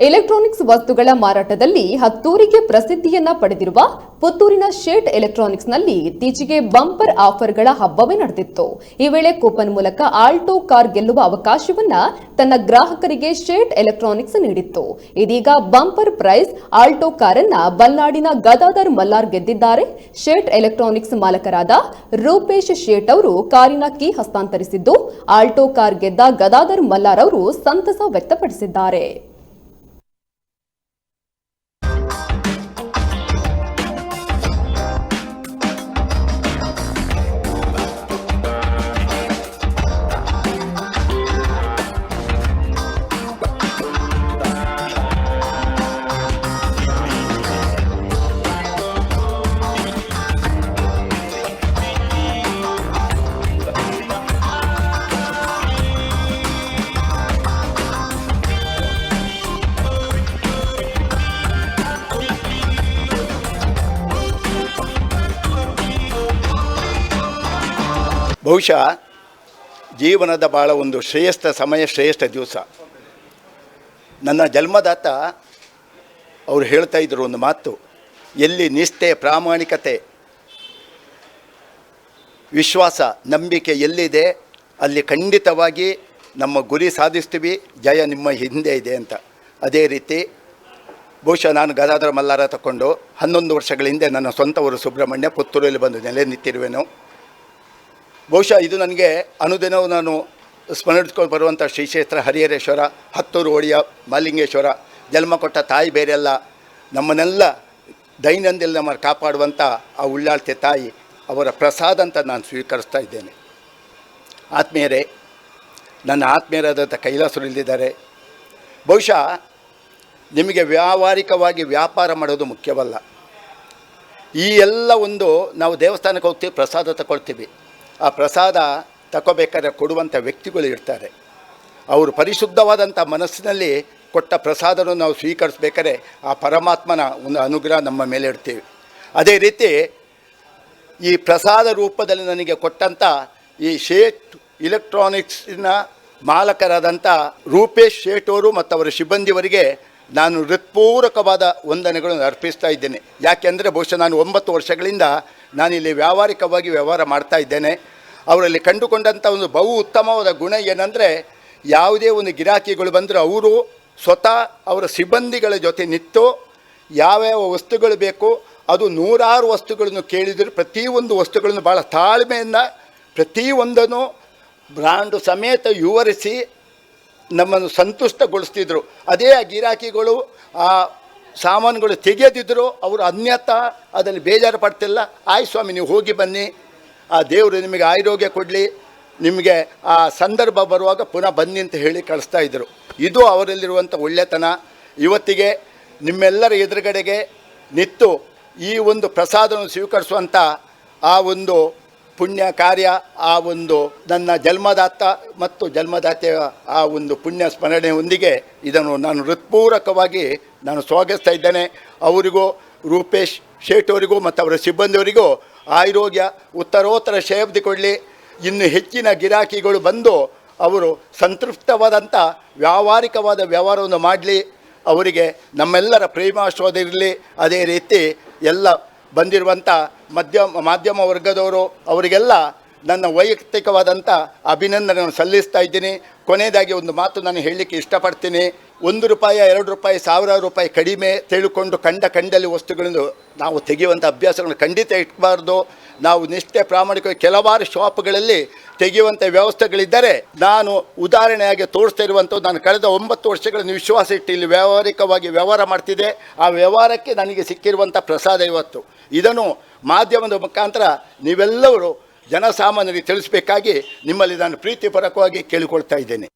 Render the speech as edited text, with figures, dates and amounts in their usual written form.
Electronics ವಸ್ತುಗಳ ಮಾರಾಟದಲ್ಲಿ ಹತ್ತೂರಿಗೆ ಪ್ರಸಿದ್ಧಿಯನ್ನ ಪಡೆದಿರುವ ಪುತ್ತೂರಿನ ಶೇಟ್ ಎಲೆಕ್ಟ್ರಾನಿಕ್ಸ್ನಲ್ಲಿ ಇತ್ತೀಚೆಗೆ ಬಂಪರ್ ಆಫರ್ಗಳ ಹಬ್ಬವೇ ನಡೆದಿತ್ತು. ಈ ವೇಳೆ ಕೂಪನ್ ಮೂಲಕ ಆಲ್ಟೋ ಕಾರ್ ಗೆಲ್ಲುವ ಅವಕಾಶವನ್ನ ತನ್ನ ಗ್ರಾಹಕರಿಗೆ ಶೇಟ್ ಎಲೆಕ್ಟ್ರಾನಿಕ್ಸ್ ನೀಡಿತ್ತು. ಇದೀಗ ಬಂಪರ್ ಪ್ರೈಸ್ ಆಲ್ಟೋ ಕಾರನ್ನ ಬಲ್ನಾಡಿನ ಗದಾಧರ್ ಮಲ್ಲಾರ್ ಗೆದ್ದಿದ್ದಾರೆ. ಶೇಟ್ ಎಲೆಕ್ಟ್ರಾನಿಕ್ಸ್ ಮಾಲಕರಾದ ರೂಪೇಶ್ ಶೇಟ್ ಅವರು ಕಾರಿನ ಕೀ ಹಸ್ತಾಂತರಿಸಿದ್ದು, ಆಲ್ಟೋ ಕಾರ್ ಗೆದ್ದ ಗದಾಧರ್ ಮಲ್ಲಾರ್ ಅವರು ಸಂತಸ ವ್ಯಕ್ತಪಡಿಸಿದ್ದಾರೆ. ಬಹುಶಃ ಜೀವನದ ಭಾಳ ಒಂದು ಶ್ರೇಷ್ಠ ಸಮಯ, ಶ್ರೇಷ್ಠ ದಿವಸ. ನನ್ನ ಜನ್ಮದಾತ ಅವರು ಹೇಳ್ತಾ ಇದ್ರು ಒಂದು ಮಾತು, ಎಲ್ಲಿ ನಿಷ್ಠೆ, ಪ್ರಾಮಾಣಿಕತೆ, ವಿಶ್ವಾಸ, ನಂಬಿಕೆ ಎಲ್ಲಿದೆ ಅಲ್ಲಿ ಖಂಡಿತವಾಗಿ ನಮ್ಮ ಗುರಿ ಸಾಧಿಸ್ತೀವಿ, ಜಯ ನಿಮ್ಮ ಹಿಂದೆ ಇದೆ ಅಂತ. ಅದೇ ರೀತಿ ಬಹುಶಃ ನಾನು ಗದಾಧರ ಮಲ್ಲಾರ ತಗೊಂಡು 11 ವರ್ಷಗಳ ಹಿಂದೆ ನನ್ನ ಸ್ವಂತ ಊರು ಸುಬ್ರಹ್ಮಣ್ಯ, ಪುತ್ತೂರಲ್ಲಿ ಬಂದು ನೆಲೆ ನಿಂತಿರುವೆನು. ಬಹುಶಃ ಇದು ನನಗೆ ಅನುದಿನವೂ ನಾನು ಸ್ಮರಿಸ್ಕೊಂಡು ಬರುವಂಥ ಶ್ರೀ ಕ್ಷೇತ್ರ ಹರಿಹರೇಶ್ವರ, ಹತ್ತೂರು ಒಡೆಯ ಮಹಾಲಿಂಗೇಶ್ವರ, ಜನ್ಮ ಕೊಟ್ಟ ತಾಯಿ ಬೇರೆಲ್ಲ, ನಮ್ಮನ್ನೆಲ್ಲ ದೈನಂದಿನ ನಮ್ಮ ಕಾಪಾಡುವಂಥ ಆ ಉಳ್ಳಾಳ್ತೆ ತಾಯಿ ಅವರ ಪ್ರಸಾದ ಅಂತ ನಾನು ಸ್ವೀಕರಿಸ್ತಾ ಇದ್ದೇನೆ. ಆತ್ಮೀಯರೇ, ನನ್ನ ಆತ್ಮೀಯರಾದಂಥ ಕೈಲಾಸರು ಇಲ್ಲಿದ್ದಾರೆ. ಬಹುಶಃ ನಿಮಗೆ ವ್ಯಾವಹಾರಿಕವಾಗಿ ವ್ಯಾಪಾರ ಮಾಡೋದು ಮುಖ್ಯವಲ್ಲ. ಈ ಎಲ್ಲ ಒಂದು ನಾವು ದೇವಸ್ಥಾನಕ್ಕೆ ಹೋಗ್ತೀವಿ, ಪ್ರಸಾದ ತಗೊಳ್ತೀವಿ. ಆ ಪ್ರಸಾದ ತಗೋಬೇಕಾದ್ರೆ ಕೊಡುವಂಥ ವ್ಯಕ್ತಿಗಳು ಇರ್ತಾರೆ. ಅವರು ಪರಿಶುದ್ಧವಾದಂಥ ಮನಸ್ಸಿನಲ್ಲಿ ಕೊಟ್ಟ ಪ್ರಸಾದವನ್ನು ನಾವು ಸ್ವೀಕರಿಸ್ಬೇಕಾದ್ರೆ ಆ ಪರಮಾತ್ಮನ ಒಂದು ಅನುಗ್ರಹ ನಮ್ಮ ಮೇಲೆ ಇಡ್ತೀವಿ. ಅದೇ ರೀತಿ ಈ ಪ್ರಸಾದ ರೂಪದಲ್ಲಿ ನನಗೆ ಕೊಟ್ಟಂಥ ಈ ಶೇಟ್ ಇಲೆಕ್ಟ್ರಾನಿಕ್ಸಿನ ಮಾಲಕರಾದಂಥ ರೂಪೇಶ್ ಶೇಟ್ ಅವರು ಮತ್ತು ಅವರ ಸಿಬ್ಬಂದಿಯವರಿಗೆ ನಾನು ಹೃತ್ಪೂರ್ವಕವಾದ ವಂದನೆಗಳನ್ನು ಅರ್ಪಿಸ್ತಾ ಇದ್ದೇನೆ. ಯಾಕೆಂದರೆ ಬಹುಶಃ ನಾನು 9 ವರ್ಷಗಳಿಂದ ನಾನಿಲ್ಲಿ ವ್ಯಾವಹಾರಿಕವಾಗಿ ವ್ಯವಹಾರ ಮಾಡ್ತಾ ಇದ್ದೇನೆ. ಅವರಲ್ಲಿ ಕಂಡುಕೊಂಡಂಥ ಒಂದು ಬಹು ಉತ್ತಮವಾದ ಗುಣ ಏನಂದರೆ, ಯಾವುದೇ ಒಂದು ಗಿರಾಕಿಗಳು ಬಂದರೂ ಅವರು ಸ್ವತಃ ಅವರ ಸಿಬ್ಬಂದಿಗಳ ಜೊತೆ ನಿಂತು ಯಾವ್ಯಾವ ವಸ್ತುಗಳು ಬೇಕು, ಅದು 100 ವಸ್ತುಗಳನ್ನು ಕೇಳಿದರೂ ಪ್ರತಿಯೊಂದು ವಸ್ತುಗಳನ್ನು ಭಾಳ ತಾಳ್ಮೆಯಿಂದ ಪ್ರತಿಯೊಂದನ್ನು ಬ್ರ್ಯಾಂಡು ಸಮೇತ ವಿವರಿಸಿ ನಮ್ಮನ್ನು ಸಂತುಷ್ಟಗೊಳಿಸ್ತಿದ್ರು. ಅದೇ ಆ ಗಿರಾಕಿಗಳು ಆ ಸಾಮಾನುಗಳು ತೆಗೆಯದಿದ್ದರು ಅವರು ಅನ್ಯತಾ ಅದರಲ್ಲಿ ಬೇಜಾರು ಪಡ್ತಿಲ್ಲ. ಆಯ್ತು ಸ್ವಾಮಿ, ನೀವು ಹೋಗಿ ಬನ್ನಿ, ಆ ದೇವರು ನಿಮಗೆ ಆರೋಗ್ಯ ಕೊಡಲಿ, ನಿಮಗೆ ಆ ಸಂದರ್ಭ ಬರುವಾಗ ಪುನಃ ಬನ್ನಿ ಅಂತ ಹೇಳಿ ಕಳಿಸ್ತಾ ಇದ್ದರು. ಇದು ಅವರಲ್ಲಿರುವಂಥ ಒಳ್ಳೆತನ. ಇವತ್ತಿಗೆ ನಿಮ್ಮೆಲ್ಲರ ಎದುರುಗಡೆಗೆ ನಿಂತು ಈ ಒಂದು ಪ್ರಸಾದವನ್ನು ಸ್ವೀಕರಿಸುವಂಥ ಆ ಒಂದು ಪುಣ್ಯ ಕಾರ್ಯ, ಆ ಒಂದು ನನ್ನ ಜನ್ಮದಾತ ಮತ್ತು ಜನ್ಮದಾತೆಯ ಆ ಒಂದು ಪುಣ್ಯ ಸ್ಮರಣೆಯೊಂದಿಗೆ ಇದನ್ನು ನಾನು ಹೃತ್ಪೂರ್ವಕವಾಗಿ ನಾನು ಸ್ವಾಗತಿಸ್ತಾ ಇದ್ದೇನೆ. ಅವರಿಗೂ, ರೂಪೇಶ್ ಶೇಟ್ ಅವರಿಗೂ ಮತ್ತು ಅವರ ಸಿಬ್ಬಂದಿಯವರಿಗೂ ಆರೋಗ್ಯ ಉತ್ತರೋತ್ತರ ಶೇಬ್ದಿ ಕೊಡಲಿ. ಇನ್ನು ಹೆಚ್ಚಿನ ಗಿರಾಕಿಗಳು ಬಂದು ಅವರು ಸಂತೃಪ್ತವಾದಂಥ ವ್ಯಾವಹಾರಿಕವಾದ ವ್ಯವಹಾರವನ್ನು ಮಾಡಲಿ. ಅವರಿಗೆ ನಮ್ಮೆಲ್ಲರ ಪ್ರೇಮಾಶ್ವಾದ ಇರಲಿ. ಅದೇ ರೀತಿ ಎಲ್ಲ ಬಂದಿರುವಂಥ ಮಾಧ್ಯಮ ವರ್ಗದವರು ಅವರಿಗೆಲ್ಲ ನನ್ನ ವೈಯಕ್ತಿಕವಾದಂಥ ಅಭಿನಂದನೆಯನ್ನು ಸಲ್ಲಿಸ್ತಾ ಇದ್ದೀನಿ. ಕೊನೆಯದಾಗಿ ಒಂದು ಮಾತು ನಾನು ಹೇಳಲಿಕ್ಕೆ ಇಷ್ಟಪಡ್ತೀನಿ. ₹1, ₹2, ₹1000 ಕಡಿಮೆ ತಿಳ್ಕೊಂಡು ಕಂಡಲ್ಲಿ ವಸ್ತುಗಳನ್ನು ನಾವು ತೆಗೆಯುವಂಥ ಅಭ್ಯಾಸಗಳನ್ನು ಖಂಡಿತ ಇಟ್ಬಾರ್ದು. ನಾವು ನಿಷ್ಠೆ, ಪ್ರಾಮಾಣಿಕ ಕೆಲವಾರು ಶಾಪ್ಗಳಲ್ಲಿ ತೆಗೆಯುವಂಥ ವ್ಯವಸ್ಥೆಗಳಿದ್ದರೆ, ನಾನು ಉದಾಹರಣೆಯಾಗಿ ತೋರಿಸ್ತಾ ಇರುವಂಥದ್ದು, ನಾನು ಕಳೆದ 9 ವರ್ಷಗಳನ್ನು ವಿಶ್ವಾಸ ಇಟ್ಟು ಇಲ್ಲಿ ವ್ಯಾವಹಾರಿಕವಾಗಿ ವ್ಯವಹಾರ ಮಾಡ್ತಿದ್ದೆ. ಆ ವ್ಯವಹಾರಕ್ಕೆ ನನಗೆ ಸಿಕ್ಕಿರುವಂಥ ಪ್ರಸಾದ ಇವತ್ತು. ಇದನ್ನು ಮಾಧ್ಯಮದ ಮುಖಾಂತರ ನೀವೆಲ್ಲರೂ ಜನಸಾಮಾನ್ಯರಿಗೆ ತಿಳಿಸಬೇಕಾಗಿ ನಿಮ್ಮಲ್ಲಿ ನಾನು ಪ್ರೀತಿಪೂರ್ವಕವಾಗಿ ಕೇಳಿಕೊಳ್ತಾ ಇದ್ದೇನೆ.